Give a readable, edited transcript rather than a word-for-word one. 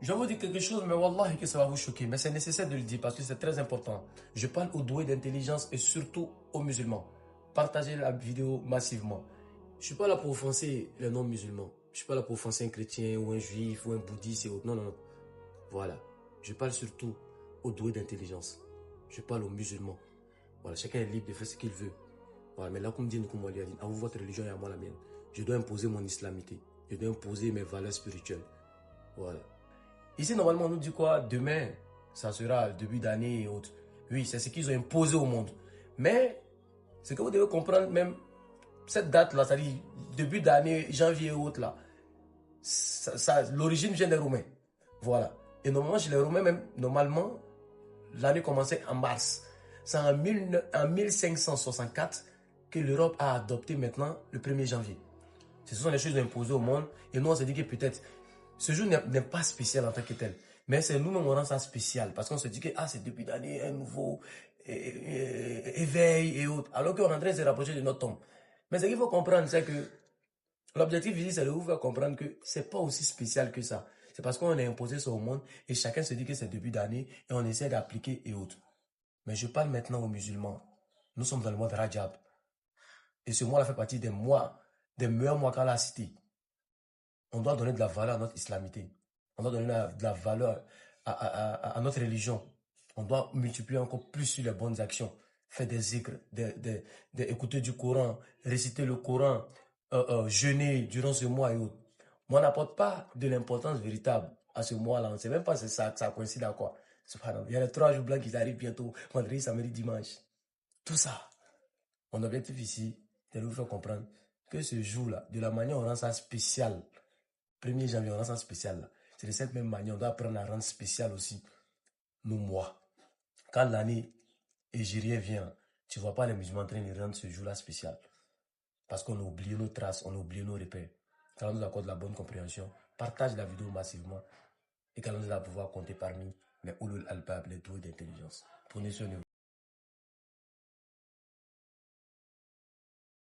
Je vais vous dire quelque chose, mais wallah que ça va vous choquer. Mais c'est nécessaire de le dire parce que c'est très important. Je parle aux doués d'intelligence et surtout aux musulmans. Partagez la vidéo massivement. Je ne suis pas là pour offenser les non-musulmans. Je ne suis pas là pour offenser un chrétien ou un juif ou un bouddhiste et autres. Non, non, non. Voilà. Je parle surtout aux doués d'intelligence. Je parle aux musulmans. Voilà. Chacun est libre de faire ce qu'il veut. Voilà. Mais là, comme dit Nkoum Wali, à vous votre religion et à moi la mienne. Je dois imposer mon islamité. Je dois imposer mes valeurs spirituelles. Voilà. Ici, normalement, on nous dit quoi? Demain, ça sera le début d'année et autres. Oui, c'est ce qu'ils ont imposé au monde. Mais, ce que vous devez comprendre, même cette date-là, c'est-à-dire début d'année, janvier et autres, là, l'origine vient des Romains. Voilà. Et normalement, chez les Romains, même, normalement, l'année commençait en mars. C'est en 1564 que l'Europe a adopté maintenant le 1er janvier. Ce sont les choses imposées au monde. Et nous, on s'est dit que peut-être, ce jour n'est pas spécial en tant que tel. Mais c'est nous-mêmes, on rend ça spécial. Parce qu'on se dit que c'est début d'année, un nouveau éveil et autres. Alors qu'on est en train de se rapprocher de notre tombe. Mais ce qu'il faut comprendre, c'est que l'objectif ici, c'est de vous faire comprendre que c'est pas aussi spécial que ça. C'est parce qu'on est imposé ça au monde et chacun se dit que c'est début d'année et on essaie d'appliquer et autres. Mais je parle maintenant aux musulmans. Nous sommes dans le mois de Rajab. Et ce mois-là fait partie des meilleurs mois qu'Allah a cité. On doit donner de la valeur à notre islamité. On doit donner de la valeur à notre religion. On doit multiplier encore plus sur les bonnes actions. Faire des zikrs, écouter du Coran, réciter le Coran, jeûner durant ce mois et autres. Moi, on n'apporte pas de l'importance véritable à ce mois-là. On ne sait même pas si ça coïncide à quoi. Il y a les 3 jours blancs qui arrivent bientôt. Vendredi, samedi, dimanche. Tout ça. Mon objectif ici, c'est de vous faire comprendre que ce jour-là, de la manière dont on rend ça spécial, 1er janvier, on rend ça spécial. C'est de cette même manière, on doit apprendre à rendre spécial aussi nos mois. Quand l'année égérien vient, tu ne vois pas les musulmans en train de rendre ce jour-là spécial. Parce qu'on a oublié nos traces, on a oublié nos repères. Quand on nous accorde la bonne compréhension, partage la vidéo massivement et quand on va pouvoir compter parmi les ulul albab, les doués d'intelligence. Prenez soin de vous.